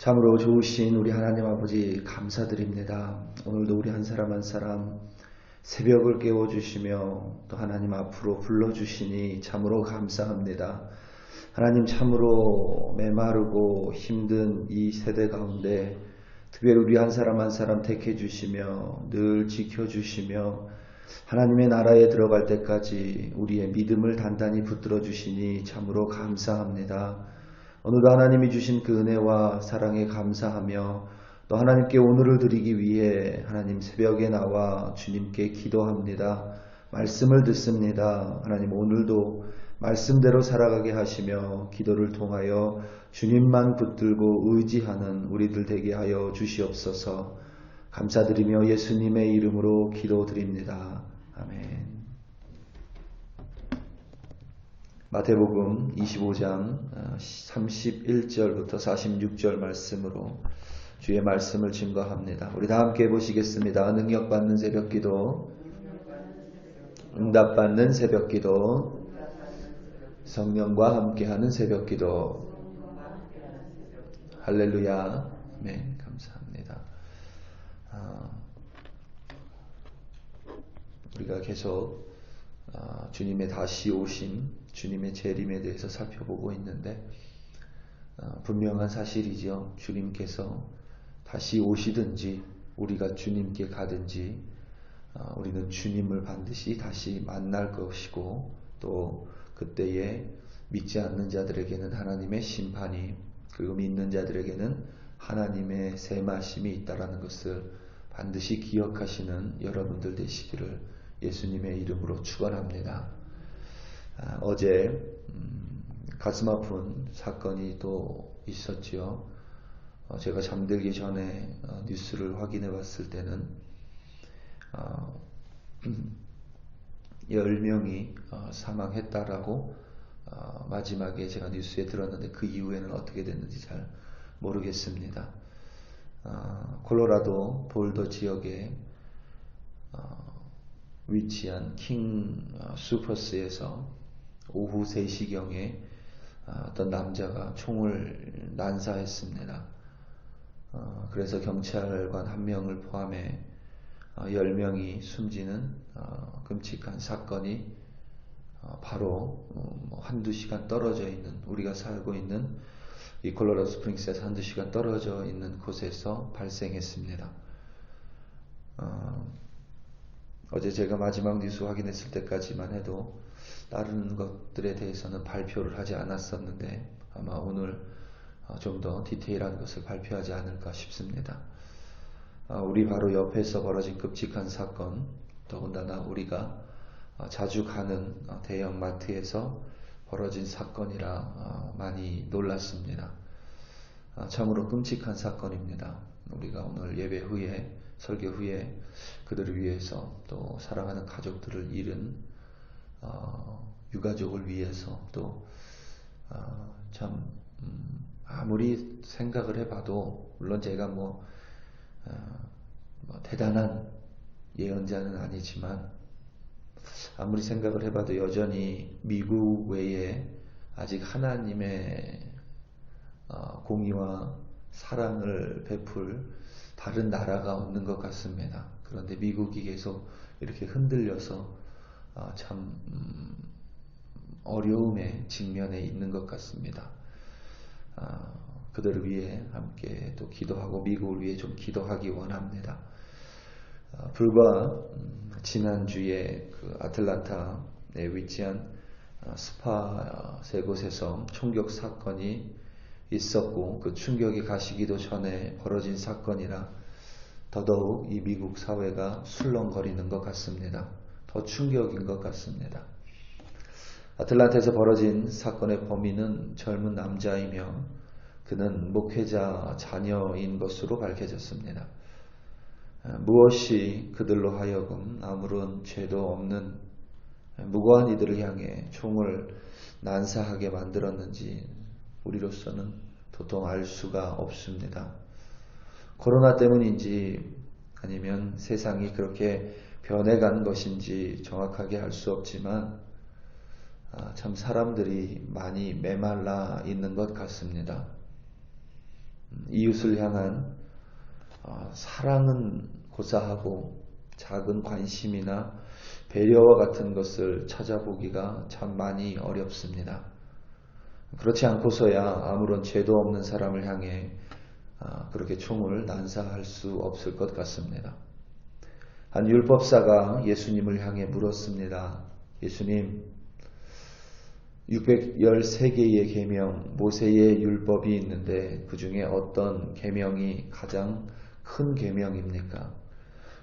참으로 좋으신 우리 하나님 아버지 감사드립니다. 오늘도 우리 한 사람 한 사람 새벽을 깨워주시며 또 하나님 앞으로 불러주시니 참으로 감사합니다. 하나님 참으로 메마르고 힘든 이 세대 가운데 특별히 우리 한 사람 한 사람 택해주시며 늘 지켜주시며 하나님의 나라에 들어갈 때까지 우리의 믿음을 단단히 붙들어 주시니 참으로 감사합니다. 오늘도 하나님이 주신 그 은혜와 사랑에 감사하며 또 하나님께 오늘을 드리기 위해 하나님 새벽에 나와 주님께 기도합니다. 말씀을 듣습니다. 하나님 오늘도 말씀대로 살아가게 하시며 기도를 통하여 주님만 붙들고 의지하는 우리들 되게 하여 주시옵소서. 감사드리며 예수님의 이름으로 기도드립니다. 아멘. 마태복음 25장 31절부터 46절 말씀으로 주의 말씀을 증거합니다. 우리 다 함께 보시겠습니다. 능력받는 새벽기도, 응답받는 새벽기도, 성령과 함께하는 새벽기도. 할렐루야. 아멘. 감사합니다. 우리가 계속 주님의 다시 오심, 주님의 재림에 대해서 살펴보고 있는데 분명한 사실이죠. 주님께서 다시 오시든지 우리가 주님께 가든지 우리는 주님을 반드시 다시 만날 것이고 또 그때에 믿지 않는 자들에게는 하나님의 심판이 그리고 믿는 자들에게는 하나님의 세마심이 있다라는 것을 반드시 기억하시는 여러분들 되시기를 예수님의 이름으로 축원합니다. 어제 가슴 아픈 사건이 또 있었지요. 제가 잠들기 전에 뉴스를 확인해 봤을 때는 10명이 사망했다라고 마지막에 제가 뉴스에 들었는데 그 이후에는 어떻게 됐는지 잘 모르겠습니다. 콜로라도 볼더 지역에 위치한 킹 수퍼스에서 오후 3시경에 어떤 남자가 총을 난사했습니다. 그래서 경찰관 1명을 포함해 10명이 숨지는 끔찍한 사건이 바로 한두 시간 떨어져 있는 우리가 살고 있는 이 콜로라도 스프링스에서 한두 시간 떨어져 있는 곳에서 발생했습니다. 어제 제가 마지막 뉴스 확인했을 때까지만 해도 다른 것들에 대해서는 발표를 하지 않았었는데 아마 오늘 좀 더 디테일한 것을 발표하지 않을까 싶습니다. 우리 바로 옆에서 벌어진 끔찍한 사건, 더군다나 우리가 자주 가는 대형 마트에서 벌어진 사건이라 많이 놀랐습니다. 참으로 끔찍한 사건입니다. 우리가 오늘 예배 후에 설교 후에 그들을 위해서 또 사랑하는 가족들을 잃은 유가족을 위해서 또 참 아무리 생각을 해봐도 물론 제가 뭐 대단한 예언자는 아니지만 아무리 생각을 해봐도 여전히 미국 외에 아직 하나님의 공의와 사랑을 베풀 다른 나라가 없는 것 같습니다. 그런데 미국이 계속 이렇게 흔들려서 참 어려움에 직면해 있는 것 같습니다. 그들을 위해 함께 또 기도하고 미국을 위해 좀 기도하기 원합니다. 불과 지난주에 그 아틀란타에 위치한 스파 세 곳에서 총격 사건이 있었고 그 충격이 가시기도 전에 벌어진 사건이라 더더욱 이 미국 사회가 술렁거리는 것 같습니다. 더 충격인 것 같습니다. 아틀란타에서 벌어진 사건의 범인은 젊은 남자이며 그는 목회자 자녀인 것으로 밝혀졌습니다. 무엇이 그들로 하여금 아무런 죄도 없는 무고한 이들을 향해 총을 난사하게 만들었는지 우리로서는 도통 알 수가 없습니다. 코로나 때문인지 아니면 세상이 그렇게 변해간 것인지 정확하게 알 수 없지만 참 사람들이 많이 메말라 있는 것 같습니다. 이웃을 향한 사랑은 고사하고 작은 관심이나 배려와 같은 것을 찾아보기가 참 많이 어렵습니다. 그렇지 않고서야 아무런 죄도 없는 사람을 향해 그렇게 총을 난사할 수 없을 것 같습니다. 한 율법사가 예수님을 향해 물었습니다. 예수님, 613개의 계명, 모세의 율법이 있는데 그 중에 어떤 계명이 가장 큰 계명입니까?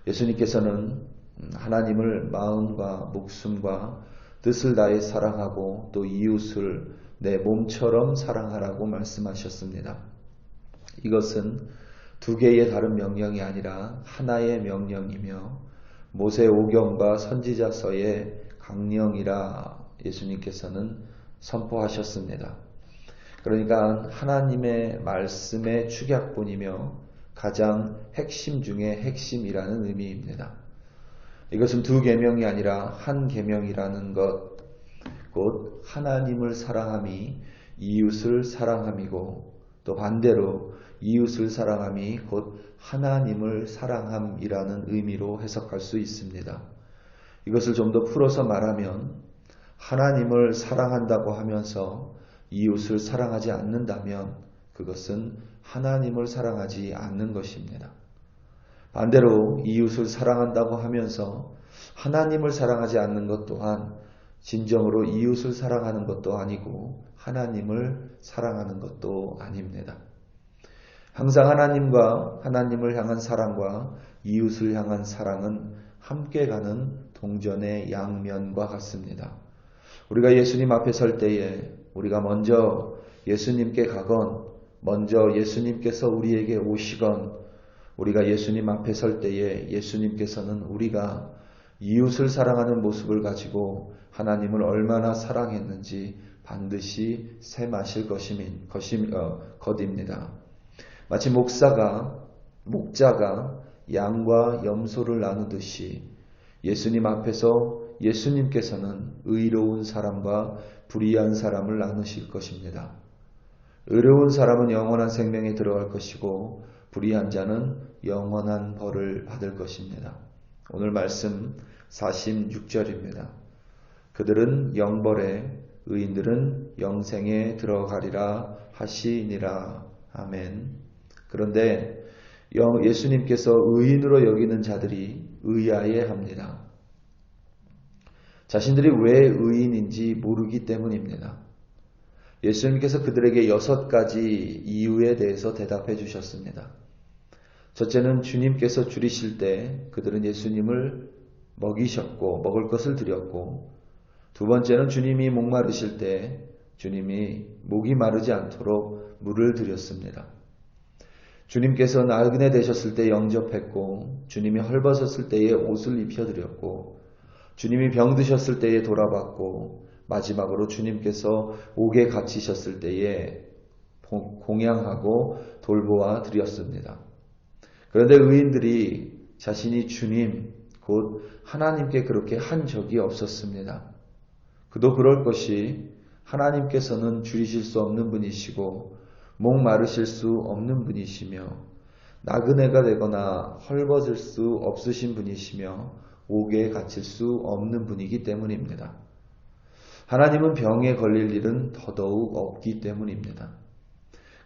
예수님께서는 하나님을 마음과 목숨과 뜻을 다해 사랑하고 또 이웃을 내 몸처럼 사랑하라고 말씀하셨습니다. 이것은 두 개의 다른 명령이 아니라 하나의 명령이며 모세오경과 선지자서의 강령이라 예수님께서는 선포하셨습니다. 그러니까 하나님의 말씀의 축약본이며 가장 핵심 중에 핵심이라는 의미입니다. 이것은 두 계명이 아니라 한 계명이라는 것, 곧 하나님을 사랑함이 이웃을 사랑함이고 또 반대로 이웃을 사랑함이 곧 하나님을 사랑함이라는 의미로 해석할 수 있습니다. 이것을 좀 더 풀어서 말하면 하나님을 사랑한다고 하면서 이웃을 사랑하지 않는다면 그것은 하나님을 사랑하지 않는 것입니다. 반대로 이웃을 사랑한다고 하면서 하나님을 사랑하지 않는 것 또한 진정으로 이웃을 사랑하는 것도 아니고 하나님을 사랑하는 것도 아닙니다. 항상 하나님과 하나님을 향한 사랑과 이웃을 향한 사랑은 함께 가는 동전의 양면과 같습니다. 우리가 예수님 앞에 설 때에 우리가 먼저 예수님께 가건 먼저 예수님께서 우리에게 오시건 우리가 예수님 앞에 설 때에 예수님께서는 우리가 이웃을 사랑하는 모습을 가지고 하나님을 얼마나 사랑했는지 반드시 세마실 것입니다. 마치 목자가 양과 염소를 나누듯이 예수님 앞에서 예수님께서는 의로운 사람과 불의한 사람을 나누실 것입니다. 의로운 사람은 영원한 생명에 들어갈 것이고 불의한 자는 영원한 벌을 받을 것입니다. 오늘 말씀 46절입니다. 그들은 영벌에 의인들은 영생에 들어가리라 하시니라. 아멘. 그런데 예수님께서 의인으로 여기는 자들이 의아해합니다. 자신들이 왜 의인인지 모르기 때문입니다. 예수님께서 그들에게 6가지 이유에 대해서 대답해 주셨습니다. 첫째는 주님께서 줄이실 때 그들은 예수님을 먹이셨고 먹을 것을 드렸고, 두 번째는 주님이 목마르실 때 주님이 목이 마르지 않도록 물을 드렸습니다. 주님께서 나그네 되셨을 때 영접했고, 주님이 헐벗었을 때에 옷을 입혀드렸고, 주님이 병드셨을 때에 돌아봤고, 마지막으로 주님께서 옥에 갇히셨을 때에 공양하고 돌보아 드렸습니다. 그런데 의인들이 자신이 주님, 곧 하나님께 그렇게 한 적이 없었습니다. 그도 그럴 것이 하나님께서는 줄이실 수 없는 분이시고 목 마르실 수 없는 분이시며 나그네가 되거나 헐벗을 수 없으신 분이시며 옥에 갇힐 수 없는 분이기 때문입니다. 하나님은 병에 걸릴 일은 더더욱 없기 때문입니다.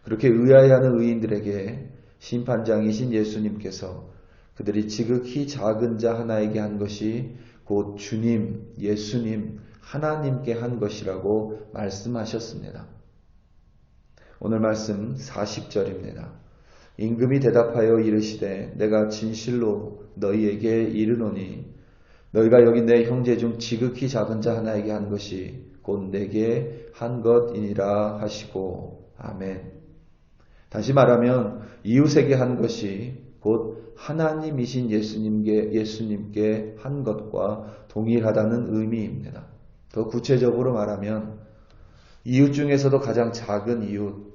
그렇게 의아해하는 의인들에게 심판장이신 예수님께서 그들이 지극히 작은 자 하나에게 한 것이 곧 주님, 예수님, 하나님께 한 것이라고 말씀하셨습니다. 오늘 말씀 40절입니다. 임금이 대답하여 이르시되 내가 진실로 너희에게 이르노니 너희가 여기 내 형제 중 지극히 작은 자 하나에게 한 것이 곧 내게 한 것이니라 하시고. 아멘. 다시 말하면 이웃에게 한 것이 곧 하나님이신 예수님께 한 것과 동일하다는 의미입니다. 더 구체적으로 말하면 이웃 중에서도 가장 작은 이웃,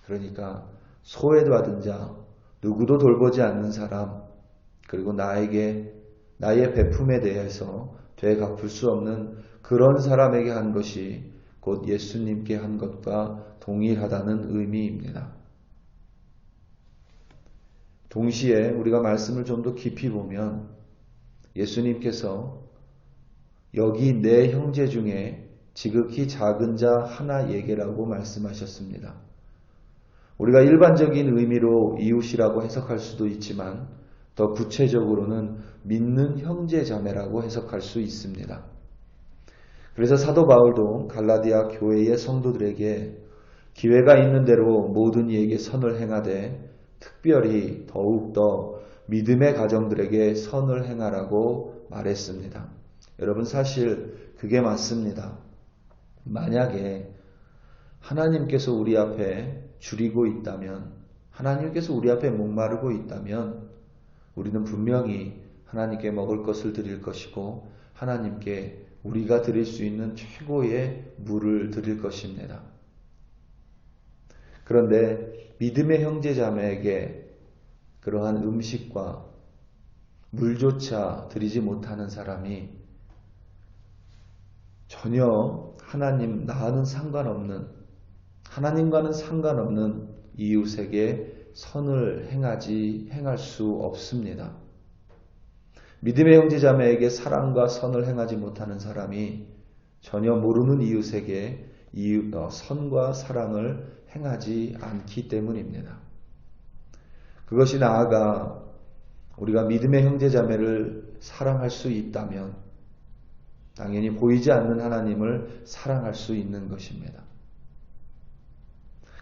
그러니까 소외받은 자, 누구도 돌보지 않는 사람, 그리고 나의 베품에 대해서 되갚을 수 없는 그런 사람에게 한 것이 곧 예수님께 한 것과 동일하다는 의미입니다. 동시에 우리가 말씀을 좀 더 깊이 보면 예수님께서 여기 내 형제 중에 지극히 작은 자 하나에게라고 말씀하셨습니다. 우리가 일반적인 의미로 이웃이라고 해석할 수도 있지만 더 구체적으로는 믿는 형제 자매라고 해석할 수 있습니다. 그래서 사도 바울도 갈라디아 교회의 성도들에게 기회가 있는 대로 모든 이에게 선을 행하되 특별히 더욱더 믿음의 가정들에게 선을 행하라고 말했습니다. 여러분 사실 그게 맞습니다. 만약에 하나님께서 우리 앞에 줄이고 있다면, 하나님께서 우리 앞에 목마르고 있다면 우리는 분명히 하나님께 먹을 것을 드릴 것이고 하나님께 우리가 드릴 수 있는 최고의 물을 드릴 것입니다. 그런데 믿음의 형제자매에게 그러한 음식과 물조차 드리지 못하는 사람이 전혀 하나님과는 상관없는 이웃에게 선을 행할 수 없습니다. 믿음의 형제자매에게 사랑과 선을 행하지 못하는 사람이 전혀 모르는 이웃에게 선과 사랑을 행하지 않기 때문입니다. 그것이 나아가 우리가 믿음의 형제자매를 사랑할 수 있다면 당연히 보이지 않는 하나님을 사랑할 수 있는 것입니다.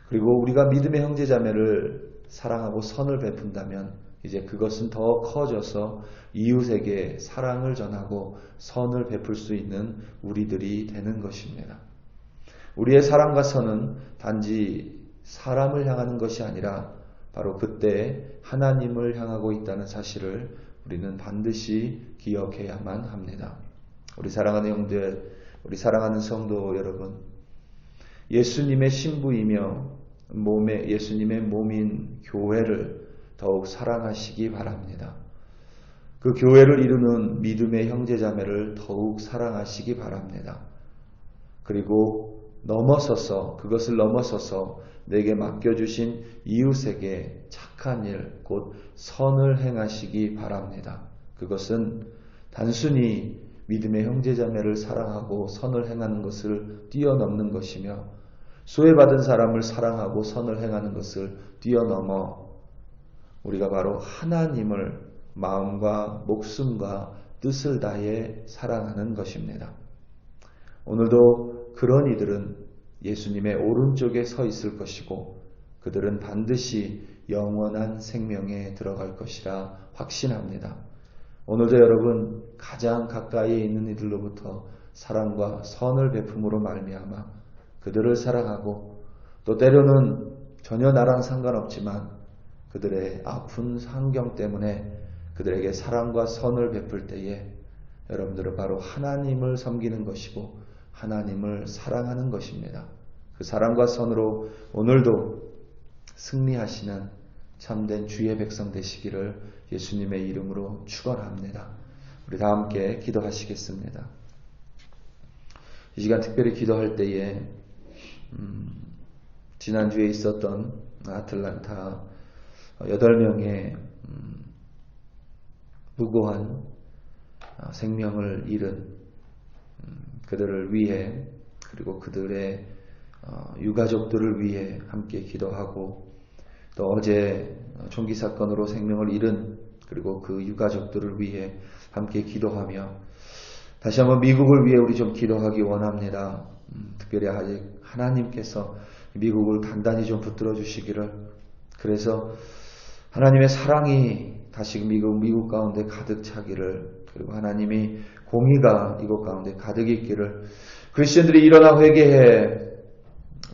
그리고 우리가 믿음의 형제자매를 사랑하고 선을 베푼다면 이제 그것은 더 커져서 이웃에게 사랑을 전하고 선을 베풀 수 있는 우리들이 되는 것입니다. 우리의 사랑과 선은 단지 사람을 향하는 것이 아니라 바로 그때 하나님을 향하고 있다는 사실을 우리는 반드시 기억해야만 합니다. 우리 사랑하는 형들, 우리 사랑하는 성도 여러분, 예수님의 신부이며 예수님의 몸인 교회를 더욱 사랑하시기 바랍니다. 그 교회를 이루는 믿음의 형제자매를 더욱 사랑하시기 바랍니다. 그리고 그것을 넘어서서 내게 맡겨주신 이웃에게 착한 일, 곧 선을 행하시기 바랍니다. 그것은 단순히 믿음의 형제자매를 사랑하고 선을 행하는 것을 뛰어넘는 것이며 소외받은 사람을 사랑하고 선을 행하는 것을 뛰어넘어 우리가 바로 하나님을 마음과 목숨과 뜻을 다해 사랑하는 것입니다. 오늘도 그런 이들은 예수님의 오른쪽에 서 있을 것이고 그들은 반드시 영원한 생명에 들어갈 것이라 확신합니다. 오늘도 여러분 가장 가까이에 있는 이들로부터 사랑과 선을 베품으로 말미암아 그들을 사랑하고 또 때로는 전혀 나랑 상관없지만 그들의 아픈 환경 때문에 그들에게 사랑과 선을 베풀 때에 여러분들은 바로 하나님을 섬기는 것이고 하나님을 사랑하는 것입니다. 그 사랑과 선으로 오늘도 승리하시는 참된 주의 백성 되시기를 예수님의 이름으로 축원합니다. 우리 다 함께 기도하시겠습니다. 이 시간 특별히 기도할 때에 지난주에 있었던 아틀란타 8명의 무고한 생명을 잃은 그들을 위해 그리고 그들의 유가족들을 위해 함께 기도하고 또 어제 총기 사건으로 생명을 잃은 그리고 그 유가족들을 위해 함께 기도하며 다시 한번 미국을 위해 우리 좀 기도하기 원합니다. 특별히 아직 하나님께서 미국을 단단히 좀 붙들어 주시기를, 그래서 하나님의 사랑이 다시 미국 가운데 가득 차기를, 그리고 하나님이 공의가 이곳 가운데 가득 있기를, 크리스천들이 일어나 회개해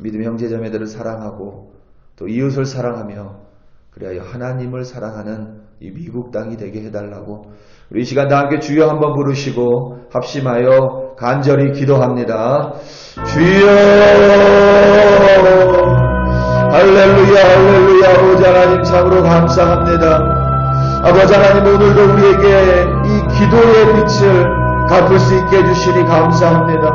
믿음의 형제자매들을 사랑하고 또 이웃을 사랑하며 그리하여 하나님을 사랑하는 이 미국 땅이 되게 해달라고 우리 이 시간 다 함께 주여 한번 부르시고 합심하여 간절히 기도합니다. 주여, 할렐루야 할렐루야. 아버지 하나님 참으로 감사합니다. 아버지 하나님 오늘도 우리에게 이 기도의 빛을 갚을 수 있게 해주시니 감사합니다.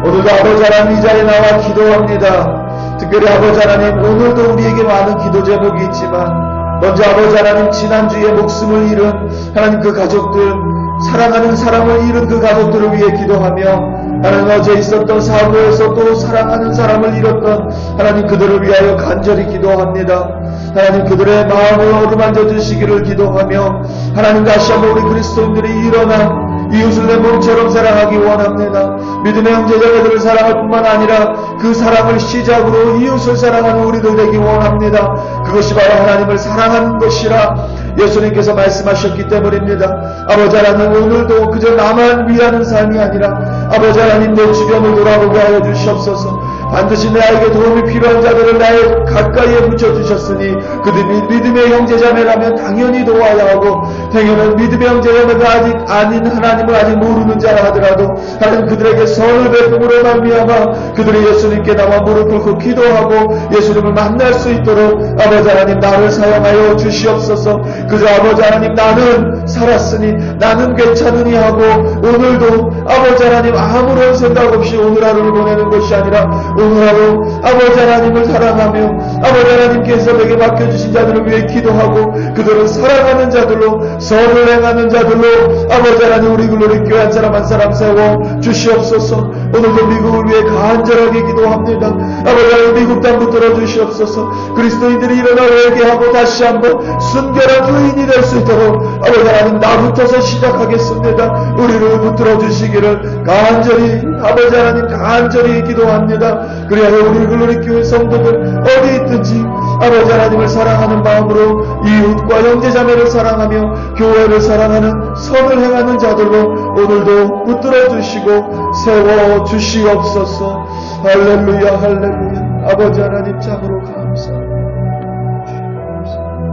오늘도 아버지 하나님 이 자리에 나와 기도합니다. 특별히 아버지 하나님 오늘도 우리에게 많은 기도 제목이 있지만 먼저 아버지 하나님 지난주에 목숨을 잃은 하나님 그 가족들, 사랑하는 사람을 잃은 그 가족들을 위해 기도하며 하나님 어제 있었던 사고에서 또 사랑하는 사람을 잃었던 하나님 그들을 위하여 간절히 기도합니다. 하나님 그들의 마음을 어루만져 주시기를 기도하며 하나님 다시 한번 우리 그리스도인들이 일어나 이웃을 내 몸처럼 사랑하기 원합니다. 믿음의 형제자매들을 사랑할 뿐만 아니라 그 사랑을 시작으로 이웃을 사랑하는 우리들 되기 원합니다. 그것이 바로 하나님을 사랑하는 것이라 예수님께서 말씀하셨기 때문입니다. 아버지 하나님 오늘도 그저 나만 위하는 삶이 아니라 아버지 하나님 내 주변을 돌아보게 하여 주시옵소서. 반드시 내게 도움이 필요한 자들을 나의 가까이에 붙여주셨으니 그들이 믿음의 형제자매라면 당연히 도와야 하고 당연한 믿음의 형제자매가 아직 아닌 하나님을 아직 모르는 자라 하더라도 하나님 그들에게 선을 베품으로 말미암아 그들이 예수님께 나와 무릎 꿇고 기도하고 예수님을 만날 수 있도록 아버지 하나님 나를 사용하여 주시옵소서. 그저 아버지 하나님 나는 살았으니 나는 괜찮으니 하고 오늘도 아버지 하나님 아무런 생각 없이 오늘 하루를 보내는 것이 아니라 오늘 하루 아버지 하나님을 사랑하며 아버지 하나님께서 내게 맡겨주신 자들을 위해 기도하고 그들을 사랑하는 자들로 선을 행하는 자들로 아버지 하나님 우리 글로리 교회 한 사람 한 사람 세워 주시옵소서. 오늘도 미국을 위해 간절하게 기도합니다. 아버지 하나님 미국 땅 붙들어 주시옵소서. 그리스도인들이 일어나 회개하고 다시 한번 순결한 의인이 될 수 있도록 아버지 하나님 나부터서 시작하겠습니다. 우리를 붙들어 주시기를 간절히 아버지 하나님 간절히 기도합니다. 그리하여 우리 글로리 교회 성도들 어디 있든지 아버지 하나님을 사랑하는 마음으로 이웃과 형제자매를 사랑하며 교회를 사랑하는 선을 행하는 자들로 오늘도 붙들어 주시고 세워 주시옵소서. 할렐루야 할렐루야. 아버지 하나님 참으로 감사합니다.